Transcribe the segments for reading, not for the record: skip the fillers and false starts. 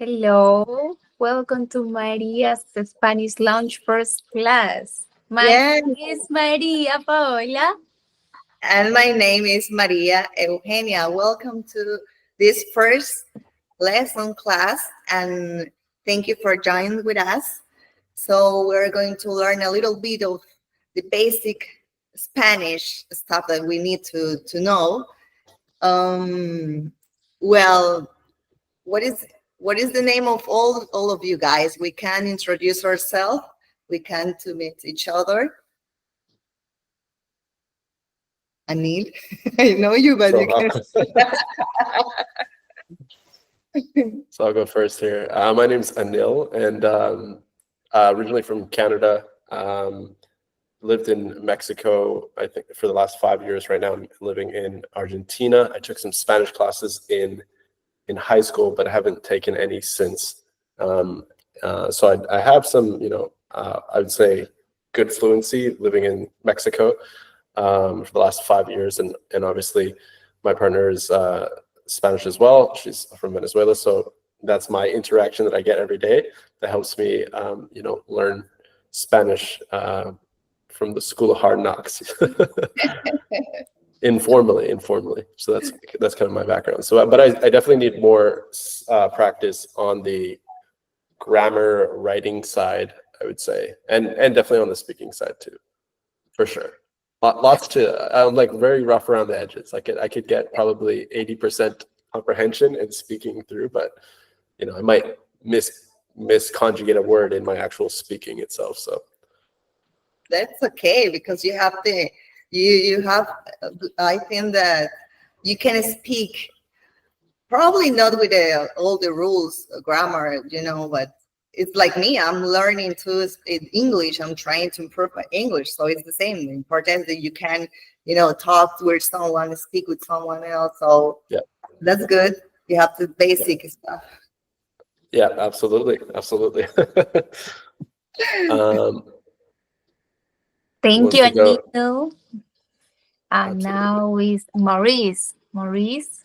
Hello, welcome to Maria's Spanish Lounge First Class. My Yes, name is Maria Paola. and my name is Maria Eugenia. Welcome to this first lesson class, and thank you for joining with us. So, we're going to learn a little bit of the basic Spanish stuff that we need to know. Um, well, what is what is the name of all of you guys? We can introduce ourselves. We can to meet each other. Anil, I know you, but So, you can. so I'll go first here. My name's Anil, and originally from Canada. Lived in Mexico, I think, for the last 5 years. Right now, I'm living in Argentina. I took some Spanish classes in high school, but I haven't taken any since. So I have some, I would say, good fluency living in Mexico for the last 5 years, and obviously, my partner is Spanish as well. She's from Venezuela, so that's my interaction that I get every day that helps me, learn Spanish from the School of Hard Knocks, informally. So that's kind of my background. So, but I definitely need more practice on the grammar writing side, I would say, and definitely on the speaking side too, for sure. Lots to. I'm like very rough around the edges. I could get probably 80% comprehension and speaking through, but I might misconjugate a word in my actual speaking itself. So That's okay because you have you have. I think that you can speak probably not with all the rules, grammar, but it's like me. I'm learning to speak English. I'm trying to improve my English, so it's the same. The important that you can, talk with someone, speak with someone else. So yeah, that's good. You have the basic stuff. yeah, absolutely. um, who Thank wants you, to go? Anito. And Absolutely. now is Maurice. Maurice,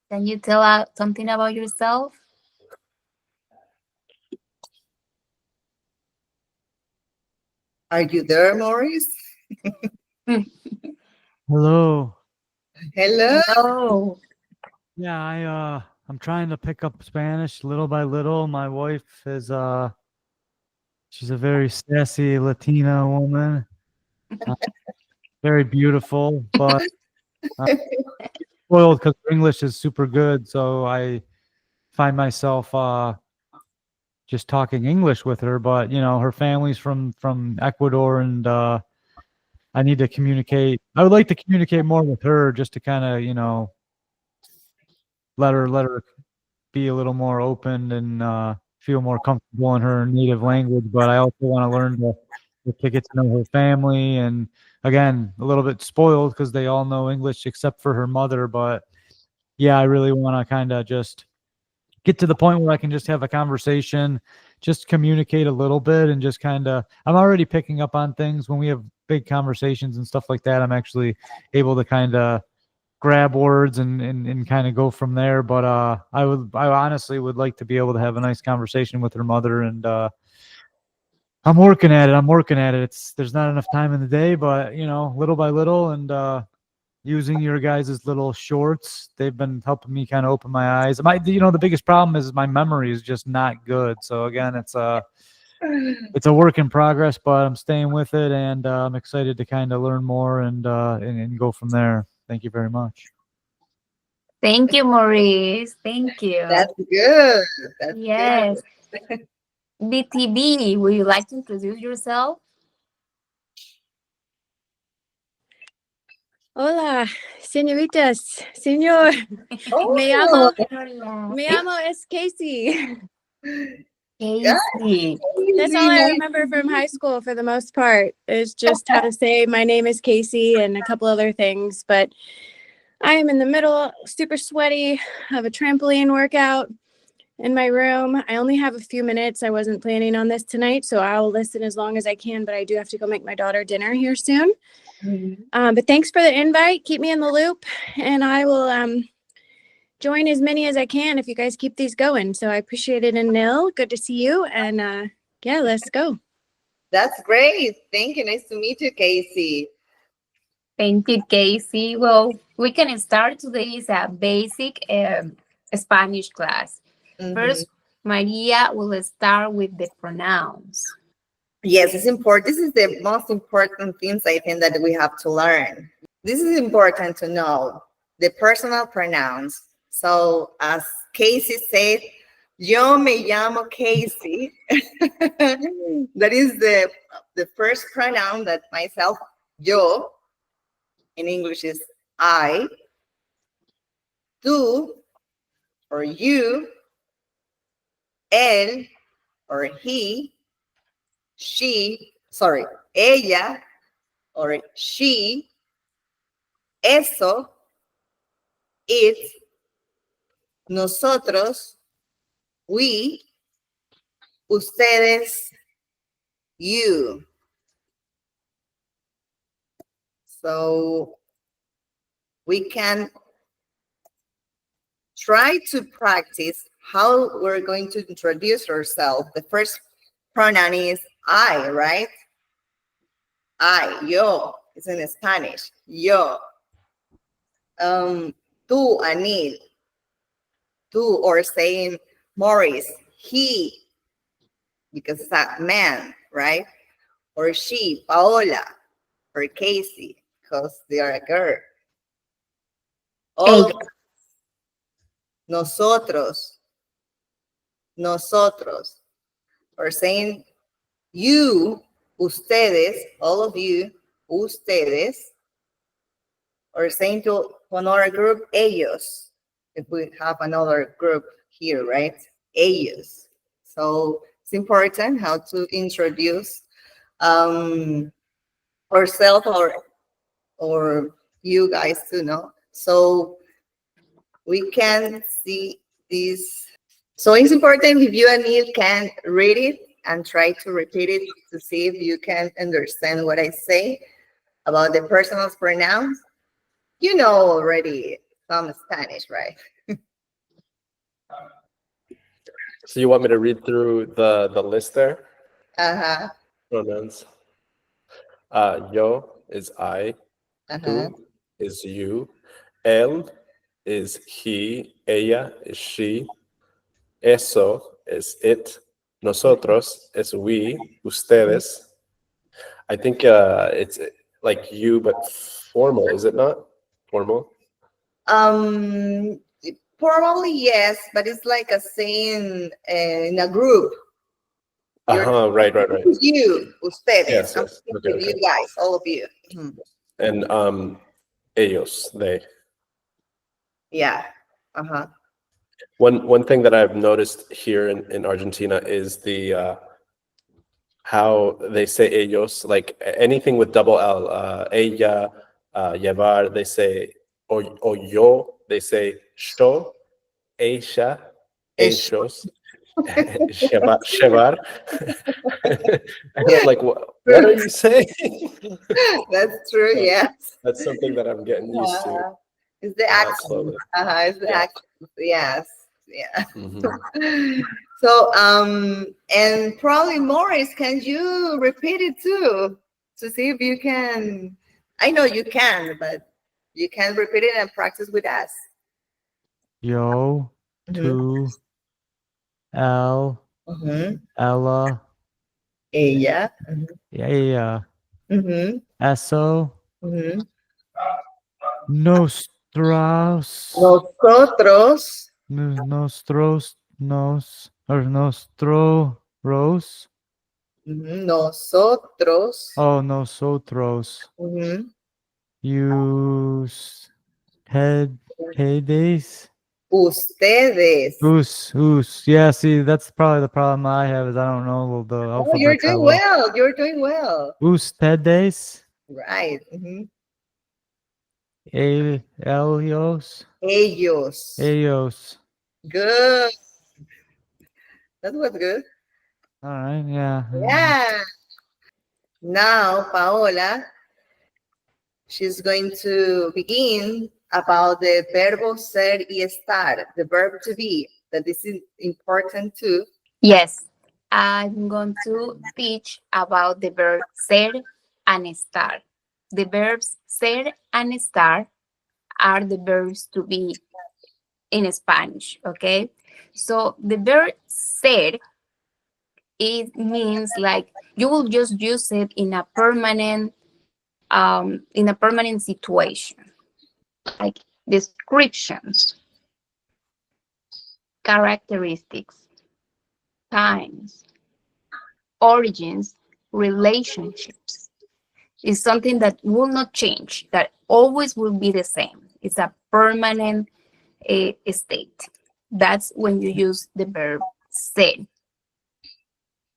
can you tell us something about yourself? Are you there, Maurice? Hello. Hello. Hello. Yeah, I'm trying to pick up Spanish little by little. My wife is she's a very sassy Latina woman, uh, very beautiful, but uh, spoiled because her English is super good. So I find myself just talking English with her. But her family's from Ecuador, and I need to communicate. I would like to communicate more with her, just to kind of let her be a little more open and feel more comfortable in her native language. But I also want to learn to get to know her family. And again, a little bit spoiled because they all know English except for her mother. But yeah, I really want to kind of just get to the point where I can just have a conversation, just communicate a little bit, and just kind of. I'm already picking up on things when we have big conversations and stuff like that. I'm actually able to kind of grab words and kind of go from there. But I honestly would like to be able to have a nice conversation with her mother, and I'm working at it. There's not enough time in the day, but little by little, and using your guys' little shorts, they've been helping me kind of open my eyes. The biggest problem is my memory is just not good. So again, it's a work in progress, but I'm staying with it, and I'm excited to kind of learn more and go from there. Thank you very much. Thank you, Maurice. Thank you. That's good. That's Yes. good. BTB, would you like to introduce yourself? Hola, señoritas, señor. Me Oh, llamo, Hola. me llamo es Casey. yeah, Casey. That's easy, all I nice. remember from high school for the most part is just how to say my name is Casey and a couple other things. But I am in the middle, super sweaty, of a trampoline workout in my room. I only have a few minutes. I wasn't planning on this tonight, so I'll listen as long as I can, but I do have to go make my daughter dinner here soon. But thanks for the invite. Keep me in the loop, and I will join as many as I can if you guys keep these going. So I appreciate it. And Nil, good to see you. And yeah, let's go. That's great. Thank you. Nice to meet you, Casey. Thank you, Casey. Well, we can start today's basic Spanish class. Mhm. First, Maria will start with the pronouns. Yes, it's important. This is the most important things I think that we have to learn. This is important to know the personal pronouns. So, as Casey said, yo me llamo Casey. That is the first pronoun that myself, yo, in English is I, tú, or you, él, or he, she, sorry, ella, or she, eso, it, nosotros, we, ustedes, you. So we can try to practice how we're going to introduce ourselves. The first pronoun is I, right? I, yo, it's in Spanish, yo. Tú, Anil, tú, or saying Maurice, he, because it's a man, right? Or she, Paola, or Casey, because they are a girl. All of Ella. nosotros, nosotros, or saying you, ustedes, all of you, ustedes, or saying to another group, ellos, if we have another group here, right? Ellos. So it's important how to introduce ourselves or you guys to know. So we can see this. So it's important if you and me can read it and try to repeat it to see if you can understand what I say about the personal pronouns. You know already some Spanish, right? So you want me to read through the list there? Uh-huh. Pronouns. Yo is I. Uh-huh. Tú is you. Él is he. Ella is she. Eso is it. Nosotros is we. Ustedes. I think it's like you, but formal, is it not? Formal? Um Probably yes, but it's like a saying in a group. You're Uh-huh, right. you, ustedes. Yes, I'm yes. speaking Okay, with you okay. guys, all of you. Mhm. And ellos, they. Yeah. Uh-huh. One thing that I've noticed here in Argentina is the how they say ellos, like anything with double L, ella, llevar, they say, o yo, they say yo, ella, Ish. ellos, llevar. And I'm like, what are you saying? That's true, So yes. that's something that I'm getting used to It's the accent. slowly. It's the Yeah. accent. Yes. Yeah. Mhm. So and probably Morris, can you repeat it too to see if you can? I know you can, but you can repeat it and practice with us. Yo, Mm-hmm. tú, él, Mm-hmm. ella, Ella. ella, Mm-hmm. eso, Mm-hmm. nostros, Nosotros. nostros, nos, or nostros, Mm-hmm. Nosotros. oh, nosotros, Mm-hmm. use, heades, Ustedes. yeah, see, that's probably the problem I have is I don't know the Oh, you're alphabet that doing well. well. You're doing well. Ustedes, Right. Mm-hmm. ellos, Ellos. ellos. Good. That was good. All right, yeah. Yeah. Now, Paola, she's going to begin about the verbo ser y estar, the verb to be, that this is important too. Yes, I'm going to teach about the verb ser and estar. The verbs ser and estar are the verbs to be in Spanish, okay? So the verb ser, it means like you will just use it in a permanent situation, like descriptions, characteristics, times, origins, relationships. It's something that will not change, that always will be the same. It's a permanent state. That's when you use the verb ser.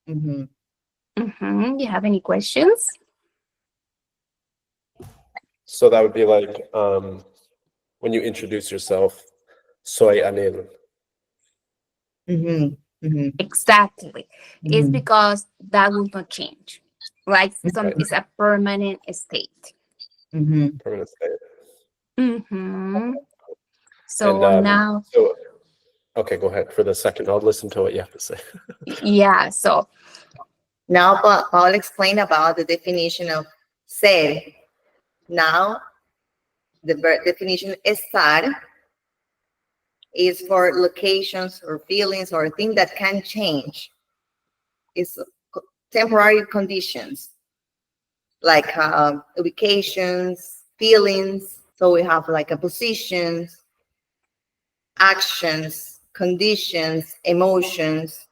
Mhm. You have any questions? So that would be like when you introduce yourself, soy Anil. Mhm. Mhm. Exactly. It's Mhm. because that will not change. Like Right. it's a permanent state. Mhm. Permanent state. Mm-hmm. And So now, so okay, go ahead for the second. I'll listen to what you have to say. yeah, so Now, I'll explain about the definition of ser. Now, the definition estar is for locations or feelings or things that can change. It's temporary conditions like ubications, feelings. So we have like a positions, actions, conditions, emotions.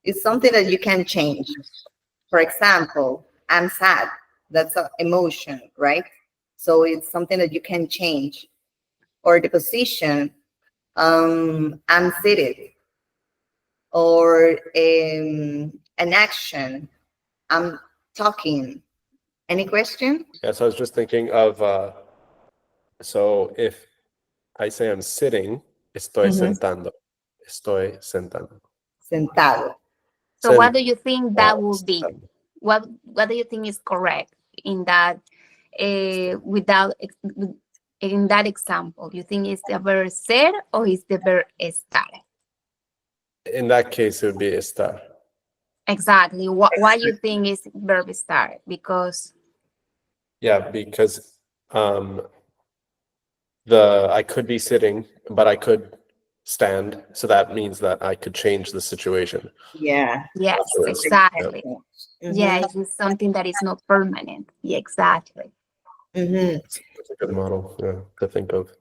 It's something that you can change. For example, I'm sad. That's an emotion, right? So it's something that you can change. Or the position, I'm seated. Or an action, I'm talking. Any question? Yeah, so I was just thinking of so if I say I'm sitting, estoy Mhm. sentando. Estoy sentando. Sentado. so what do you think that will be? Sentando. What do you think is correct in that without in that example? You think it's the verb ser or is the verb estar? In that case, it would be estar. Exactly. Why you think is verb estar? Because Yeah, because I could be sitting, but I could stand. So that means that I could change the situation Yeah. yes, afterwards. Yeah. exactly. Yeah, Mhm. it is something that is not permanent. Yeah, exactly. Mhm. It's a good model, yeah, to think of.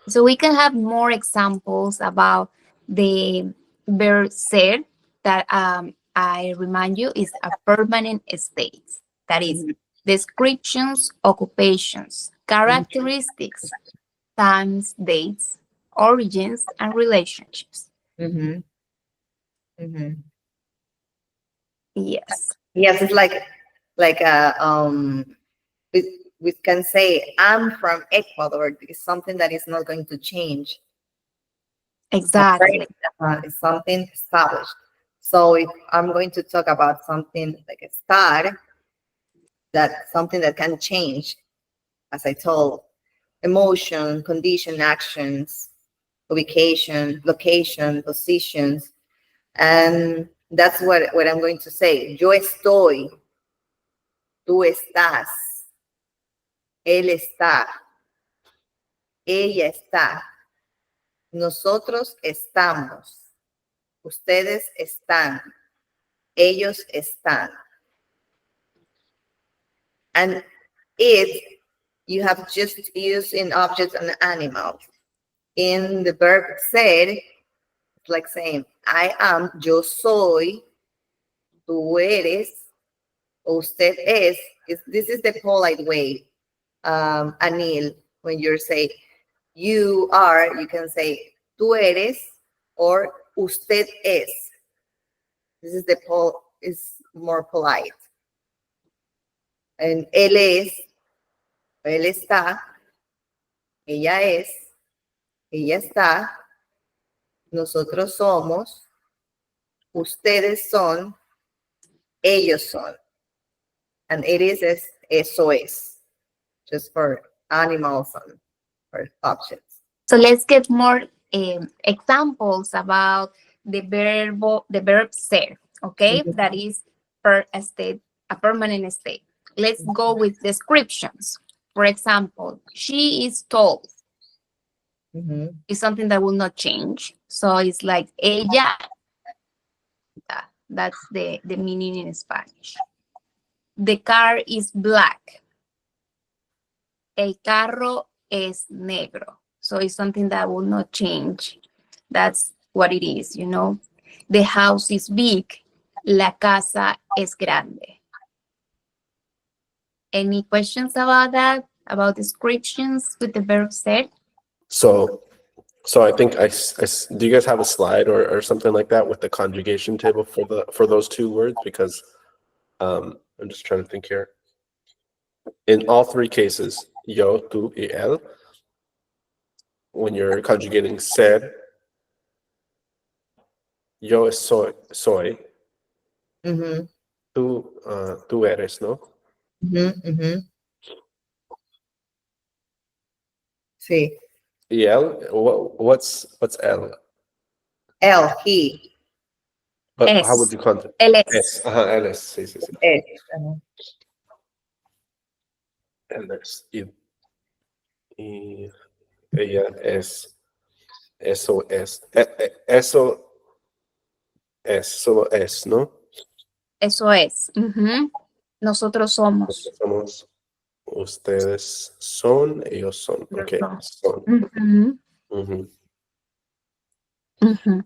So we can have more examples about the verb ser that I remind you is a permanent state. That is Mhm. descriptions, occupations, Mhm. characteristics, times, dates, origins, and relationships. Mhm. Mhm. Yes, Yes, it's like we can say I'm from Ecuador. It's something that is not going to change. exactly. It's something established. So if I'm going to talk about something like a star, that's something that can change, as I told, emotion, condition, actions, ubication, location, positions, and that's what I'm going to say. Yo estoy, tú estás, él está, ella está, nosotros estamos, ustedes están, ellos están. And it, you have just used in objects and animals. In the verb ser, it's like saying, I am, yo soy, tú eres, usted es. This is the polite way, Anil, when you're saying you are, you can say tú eres or usted es. This is is more polite. And él está, ella es, ella está, nosotros somos, ustedes son, ellos son. And it is eso es, just for animals or options. So let's get more examples about the verb ser, okay? Mhm. That is per state, a permanent state. Let's go with descriptions. For example, she is tall. Mhm. Is something that will not change. So it's like ella. That's the meaning in Spanish. The car is black. El carro es negro. So it's something that will not change. That's what it is, you know. The house is big. La casa es grande. Any questions about that? About descriptions with the verb ser? So, so I think do you guys have a slide or something like that with the conjugation table for those two words? Because I'm just trying to think here. In all three cases, yo, tú, y él, when you're conjugating ser, yo es soy, Mhm. tú eres, ¿no? Mhm. Mhm. Sí. Y él, what's él? Él, he, But how would Es. you conjugate? Él es. Es, ajá, él es, sí, sí, sí. es. Ajá. Él es. Y ella es, eso es, eso es, solo es, ¿no? Eso es. Ujú. Nosotros somos. Nosotros somos, ustedes son, ellos son, Los ok, dos. son. Ujú, Ujú. ujú.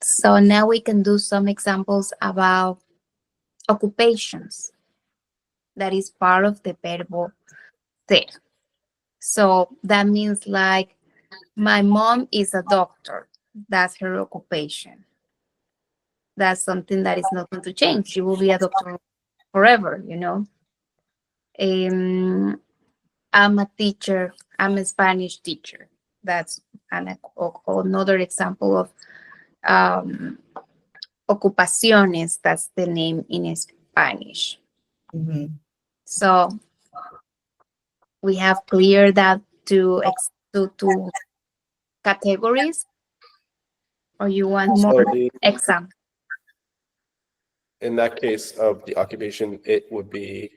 So now we can do some examples about occupations. That is part of the verbo ser. So that means like my mom is a doctor. That's her occupation. That's something that is not going to change. She will be a doctor forever, you know. Um, I'm a teacher. I'm a Spanish teacher. That's another example of um, ocupaciones. That's the name in Spanish. Mhm. So we have cleared that to categories, or you want more So examples? in that case of the occupation, it would be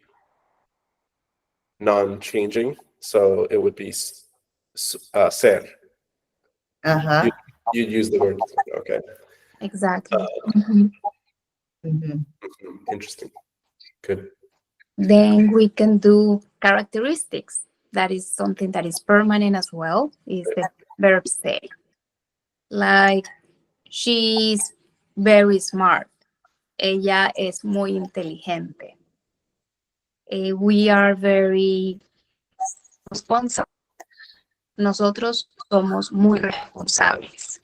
non-changing. So it would be ser. Ajá. You, you'd use the word, okay. Exactly. Mhm. Mhm. Interesting. Good. Then we can do characteristics. That is something that is permanent as well, is the verb say. Like, she's very smart. Ella es muy inteligente. We are very responsible. Nosotros somos muy responsables.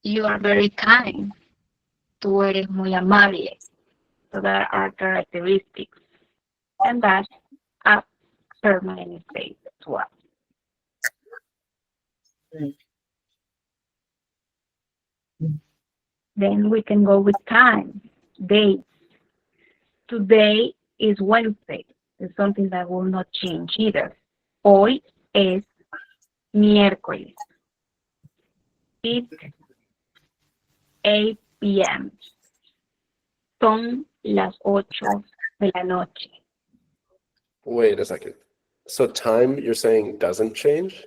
You are very kind. Tú eres muy amable. So that are characteristics. And that's a permanent state as well. Mm. Then we can go with time, day. Today is Wednesday. It's something that will not change either. Hoy es miércoles. It's 8 p.m. Son las 8 de la noche. Wait a second. So time you're saying doesn't change?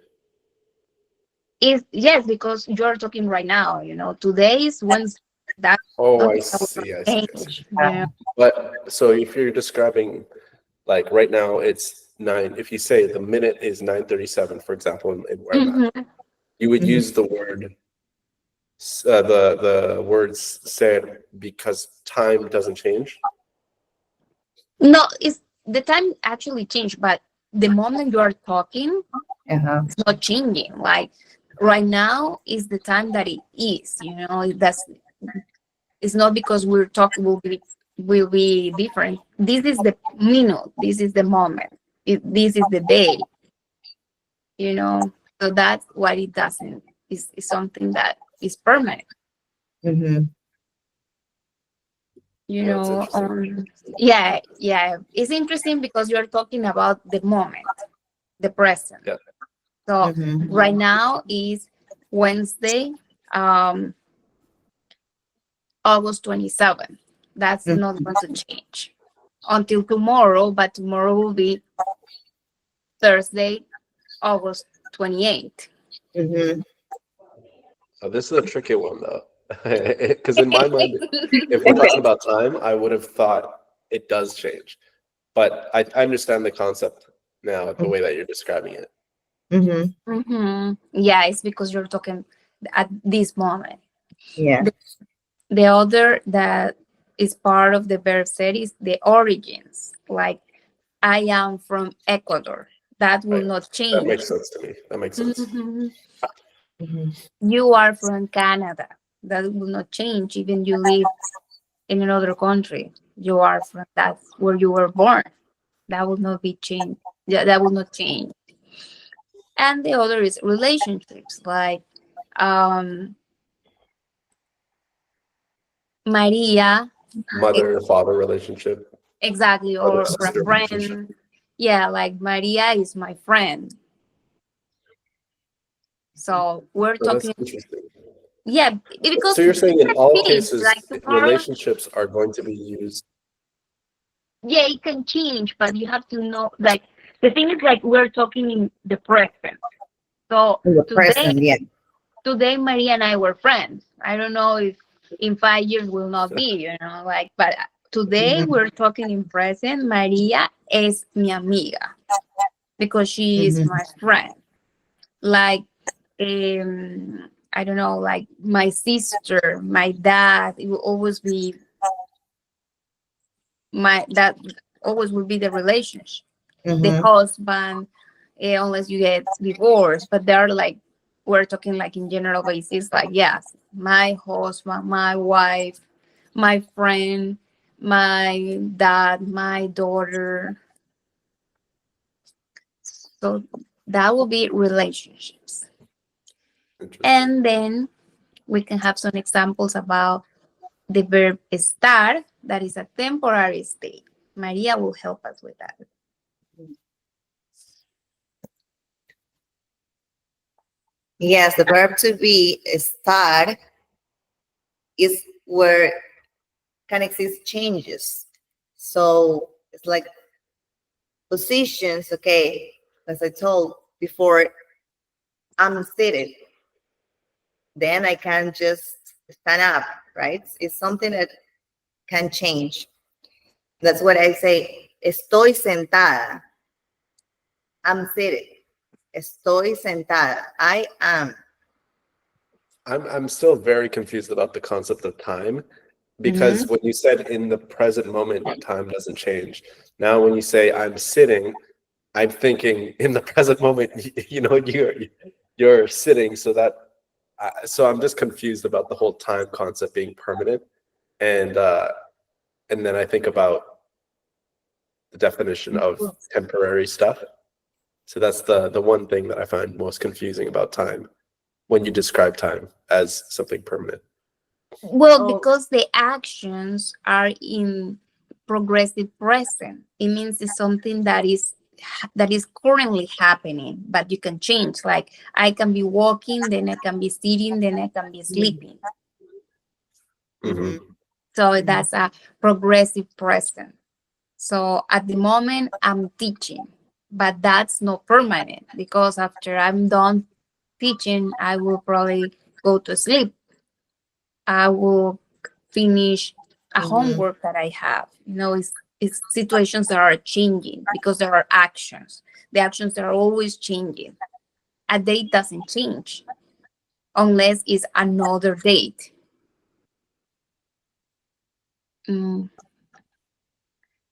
Is yes, because you're talking right now, you know, today is Wednesday. That's Oh, I something that will not see, I see, I see. change. Yeah. But so if you're describing like right now it's 9, if you say the minute is 9:37, for example, in where I'm at, Mhm. you would Mhm. use the word the words said because time doesn't change. No, it's the time actually changed, but the moment you are talking, Ajá. it's not changing. Like right now is the time that it is. You know, that's it's not because we're talking will be different. This is the minute. This is the moment. This is the day. You know, so that's why it doesn't. Is something that is permanent. Mhm. You That's know, interesting. yeah. It's interesting because you're talking about the moment, the present. Yeah. So Mhm. right now is Wednesday, um, August 27th. That's Mhm. not going to change until tomorrow, but tomorrow will be Thursday, August 28th. Mhm. Oh, this is a tricky one though, because in my mind, if we're talking about time, I would have thought it does change, but I understand the concept now, the way that you're describing it. Mhm. Yeah, it's because you're talking at this moment. Yeah. The other that is part of the verb set is the origins. Like, I am from Ecuador. That will Right. not That change. makes sense to me. That makes sense. Mhm. Mhm. You are from Canada. That will not change. Even you live in another country, you are from that's where you were born. That will not be changed. Yeah, that will not change. And the other is relationships, like um, Maria, Mother-father relationship, exactly, or a brother-sister relationship. friend. Yeah, like Maria is my friend. So we're So that's talking. interesting. Yeah, So because you're saying in all it can change. cases, Like tomorrow, relationships are going to be used. yeah, it can change, but you have to know. Like the thing is, like we're talking in the present. So In the today, present, yeah. today Maria and I were friends. I don't know if in 5 years will not be, like, but today Mhm. we're talking in present. Maria es mi amiga because she is Mhm. my friend. Like, I don't know, like my sister, my dad, it will always be that always will be the relationship. The Mhm. husband, unless you get divorced, but they're like, we're talking like in general basis, like, yes, my husband, my wife, my friend, my dad, my daughter. So that will be relationships. Interesting. And then we can have some examples about the verb estar, that is a temporary state. Maria will help us with that. Yes, the verb to be estar is where can exist changes. So it's like positions, okay, as I told before, I'm seated. Then I can just stand up, right? It's something that can change. That's what I say. Estoy sentada. I'm seated. Estoy sentada. I am. I'm still very confused about the concept of time because Mhm. when you said in the present moment, time doesn't change. Now, when you say I'm sitting, I'm thinking in the present moment, you're sitting, so so I'm just confused about the whole time concept being permanent, and uh, and then I think about the definition of temporary stuff. So that's the one thing that I find most confusing about time when you describe time as something permanent. Well, Oh. because the actions are in progressive present, it means it's something that is currently happening, but you can change. Like, I can be walking, then I can be sitting, then I can be sleeping. Hmm. Mhm. So that's a progressive present. So at the moment, I'm teaching, but that's not permanent because after I'm done teaching, I will probably go to sleep. I will finish a Mhm. homework that I have. It's situations that are changing because there are actions. The actions are always changing. A date doesn't change unless it's another date. Mm,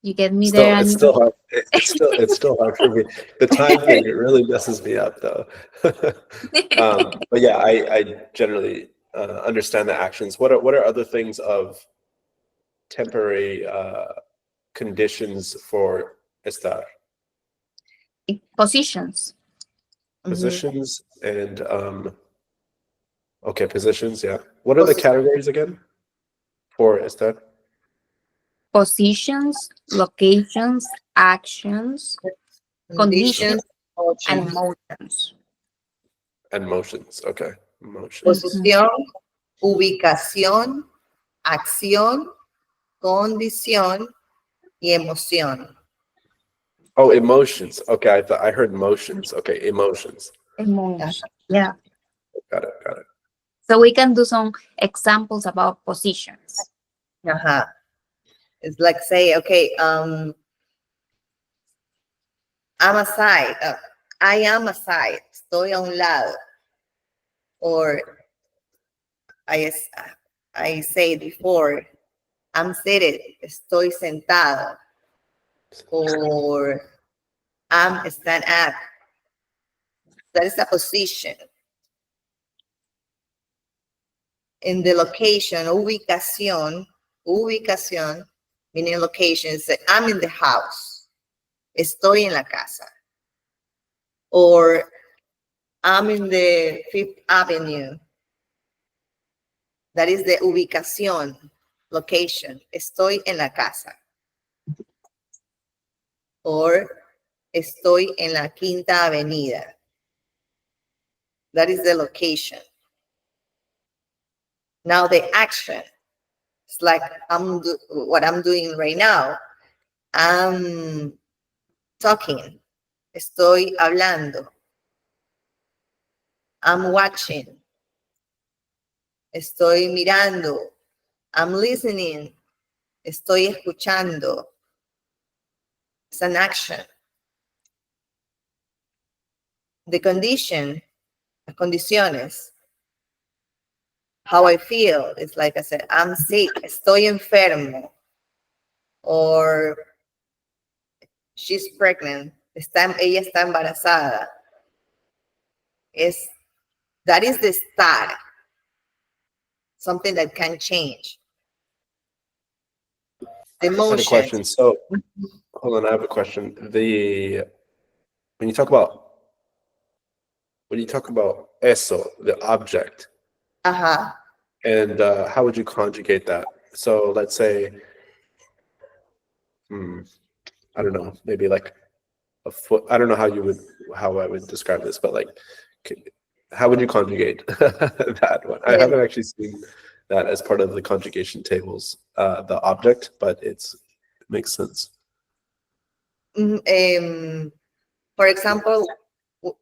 you get me Still, there, it's and still hard. It's still hard for me. The time thing, it really messes me up, though. But yeah, I generally understand the actions. What are other things of temporary conditions for estar? positions. Mhm. Positions and okay, positions. Yeah. What are the Posi- categories again for estar? Positions, locations, actions, Okay. Conditions, conditions, and emotions. emotions. And motions. Okay. Motions. Posición, ubicación, acción, condición y emoción. Oh, emotions. Okay, I thought I heard motions. Okay, emotions. Emotion. Yeah. Got it. Got it. So we can do some examples about positions. Ajá. It's like say, okay, I'm aside. I am aside. Estoy a un lado. Or I said before, I'm seated. Estoy sentado. Or I'm stand up. That is a position. In the location, ubicación, meaning location, is that I'm in the house. Estoy en la casa. Or I'm in the Fifth Avenue. That is the ubicación, location. Estoy en la casa. Or estoy en la Quinta Avenida. That is the location. Now the action. It's like what I'm doing right now. I'm talking. Estoy hablando. I'm watching. Estoy mirando. I'm listening. Estoy escuchando. It's an action. The condition, las condiciones, how I feel, it's like I said, I'm sick, estoy enfermo, or she's pregnant, ella está embarazada. That is the start, something that can change. I had a Emotion. question. So, hold on. I have a question. When you talk about eso, the object, Ajá. and how would you conjugate that? So let's say, I don't know, maybe like a foot. I don't know how I would describe this, but like, how would you conjugate that one? I haven't actually seen that as part of the conjugation tables, the object, but it makes sense. For example,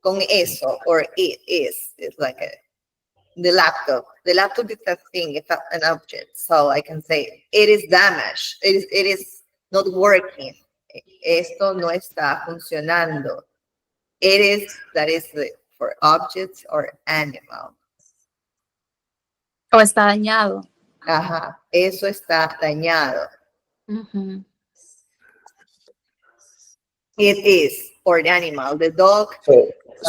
con eso, or it is, it's like the laptop. The laptop is a thing, it's an object. So I can say, it is damaged. It is not working. Esto no está funcionando. That is for objects or animal. O está dañado. Ajá, eso está dañado. Mhm. It is for the animal. The dog.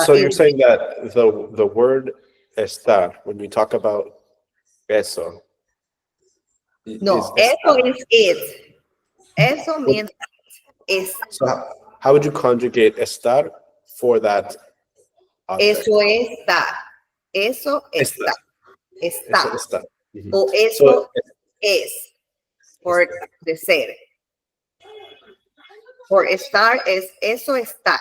So you're saying that the word estar, when you talk about eso, No, is eso estar. is it. Eso means is. So how would you conjugate estar for that object? Eso está. Eso está. Está. Eso está. Mhm. O eso So, es. For the ser. For estar es eso está.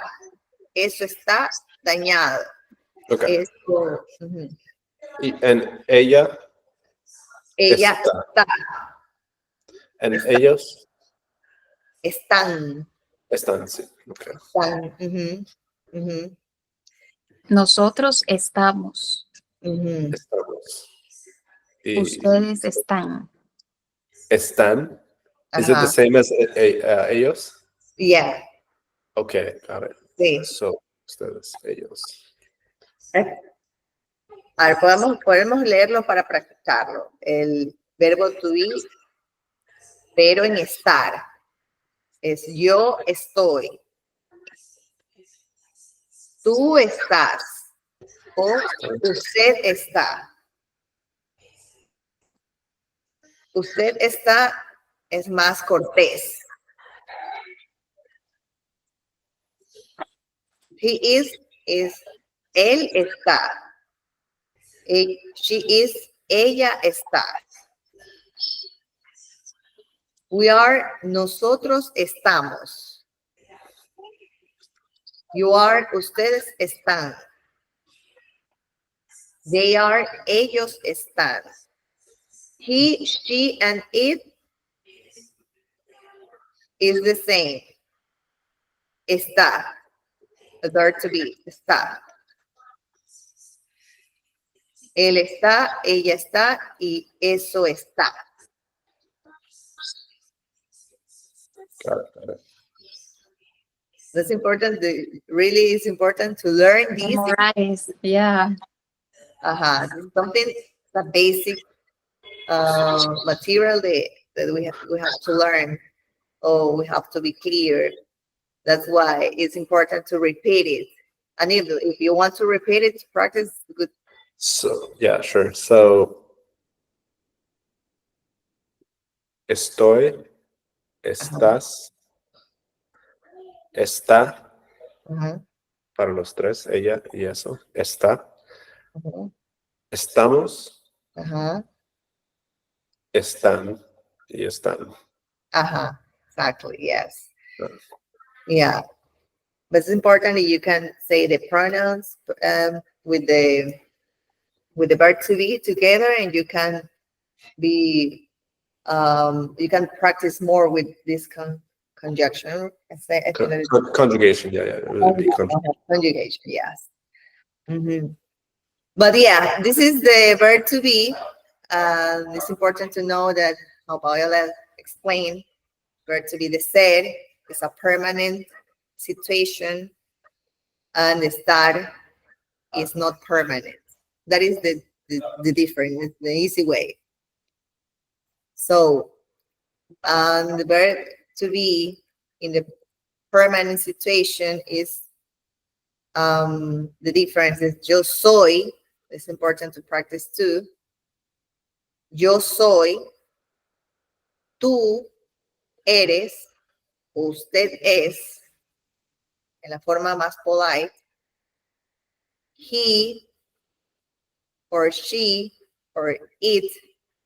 Eso está dañado. okay. Eso, ujú. And ella Ella está. and ellos Están. están, sí. Okay. Están. Ujú, ujú, Nosotros estamos. ujú. Estamos. Y Ustedes están. están. Is it the Ajá. same as ellos? Yeah. Okay, got it. Sí. So, ustedes, ellos. A ver, podemos leerlo para practicarlo. El verbo to be, pero en estar. Es yo estoy. Tú estás. O usted está. Usted está es más cortés. He is él está. She is, ella está. We are, nosotros estamos. You are, ustedes están. They are, ellos están. He, she, and it is the same. Está. The verb to be. Está. Él está, ella está, y eso está. Got it. Got it. That's important. Really is important to learn this. Memorize. Yeah. This is something, the basic material that we have to learn, or we have to be clear. That's why it's important to repeat it. And if you want to repeat it, practice good. So yeah, sure. So estoy, estás, está Uh-huh. para los tres, ella y eso. Está. Uh-huh. Estamos, Uh-huh. están y están. Exactly. Yes. Uh, Yeah. But it's important that you can say the pronouns with the verb to be together, and you can be you can practice more with this conjunction. I think that is Conjugation, yeah. It would be conjugation. Yes. Mhm. But yeah, this is the verb to be. It's important to know that, how Paola explained, verb to be the ser is a permanent situation, and the estar is not permanent. That is the difference, the easy way. So, the verb to be in the permanent situation is, the difference is yo soy. It's important to practice too. Yo soy, tú eres, usted es, en la forma más polite. He or she or it,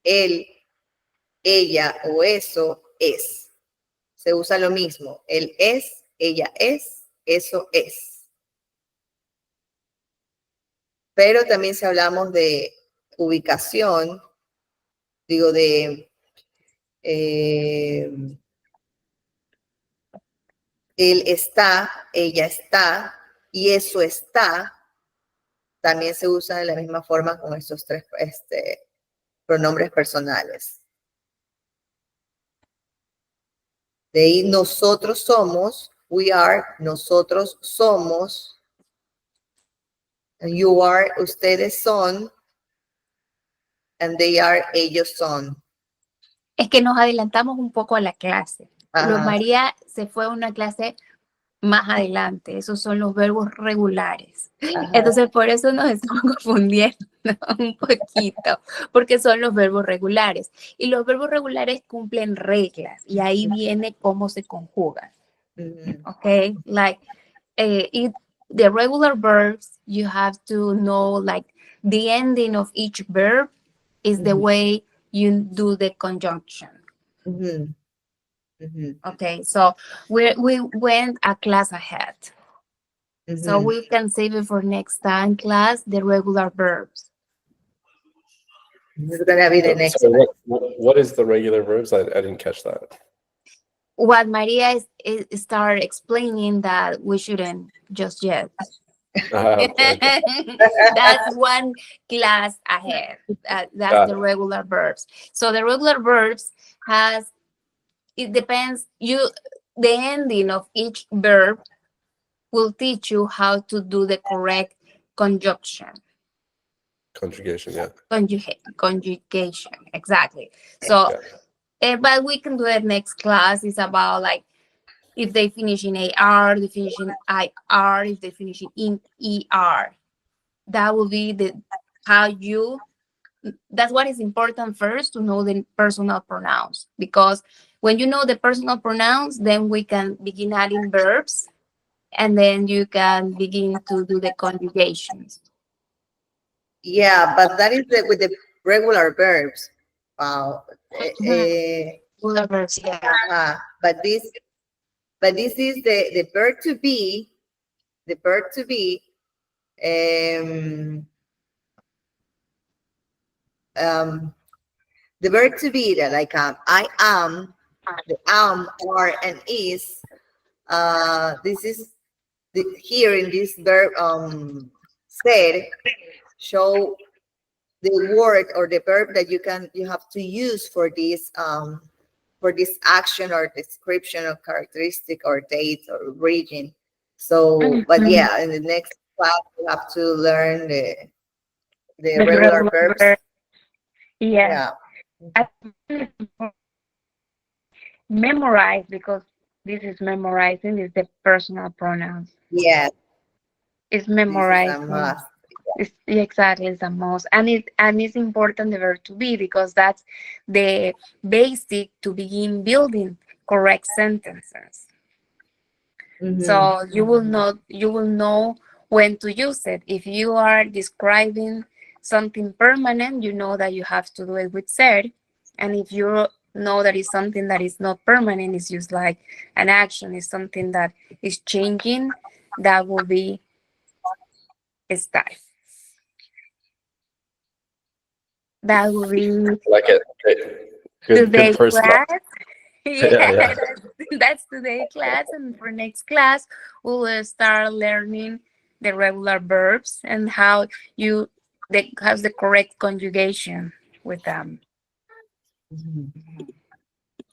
él, ella o eso es. Se usa lo mismo. Él es, ella es, eso es. Pero también si hablamos de ubicación, digo de él está, ella está y eso está, también se usa de la misma forma con estos tres pronombres personales. De ahí nosotros somos, we are, nosotros somos, and you are, ustedes son, and they are, ellos son. Es que nos adelantamos un poco a la clase. Ajá. María se fue a una clase más adelante. Esos son los verbos regulares. Ajá. Entonces, por eso nos estamos confundiendo un poquito, porque son los verbos regulares. Y los verbos regulares cumplen reglas, y ahí viene cómo se conjugan. Okay? Like, the regular verbs, you have to know, like, the ending of each verb is the way you do the conjunction. Okay, so we went a class ahead. So we can save it for next time class, the regular verbs. This is gonna be the next. So what is the regular verbs? I didn't catch that. What Maria is start explaining that we shouldn't just yet. Okay. That's one class ahead. That's the regular verbs. So the regular verbs it depends, the ending of each verb will teach you how to do the correct conjunction. Conjugation, yeah. Conjugation, exactly. So, but we can do it next class. It's about, like, if they finish in AR, they finish in IR, if they finish in ER. That will be that's what is important first, to know the personal pronouns. Because when you know the personal pronouns, then we can begin adding verbs, and then you can begin to do the conjugations. Yeah, but that is with the regular verbs. Wow. Regular verbs, yeah. But this is the verb to be. The verb to be. the verb to be, that like I am, the am, are, and is. This is here in this verb said, show the word or the verb that you have to use for this action or description of characteristic or date or region. So, but Mhm. yeah, in the next class we have to learn the The regular regular verbs. verb. Yes. Yeah. I think it's important memorize because this is memorizing is the personal pronouns. Yes, It's this is a memorizing. must. It's, exactly, it's the most, and it's important the verb to be because that's the basic to begin building correct sentences. Mhm. So you will know when to use it. If you are describing something permanent, you know that you have to do it with said. And if you know that it's something that is not permanent, it's just like an action, is something that is changing, that will be style. That will be Like it. Great. Good today first month. class. Yeah, Yeah, yeah. that's today class. And for next class, we'll start learning the regular verbs and how you has the correct conjugation with them. Mhm.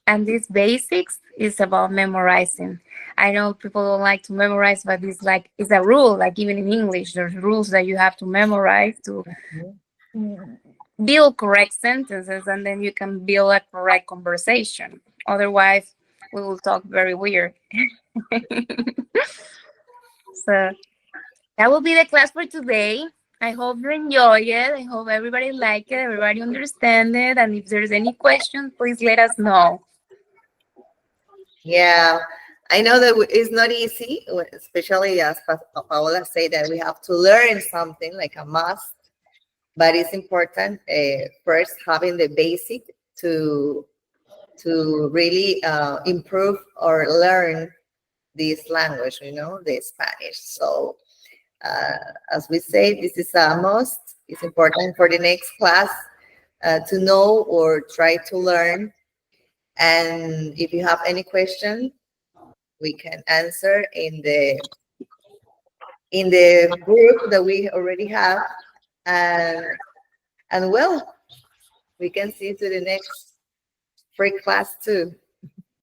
And these basics is about memorizing. I know people don't like to memorize, but it's like it's a rule. Like even in English, there's rules that you have to memorize to build correct sentences, and then you can build a correct conversation. Otherwise, we will talk very weird. So that will be the class for today. I hope you enjoy it. I hope everybody like it, everybody understand it, and if there's any questions, please let us know. Yeah, I know that it's not easy, especially as Paola said, that we have to learn something like a must, but it's important first having the basic to really improve or learn this language, the Spanish. So as we say, this is a must. It's important for the next class to know or try to learn. And if you have any question, we can answer in the group that we already have. And well, we can see to the next free class too.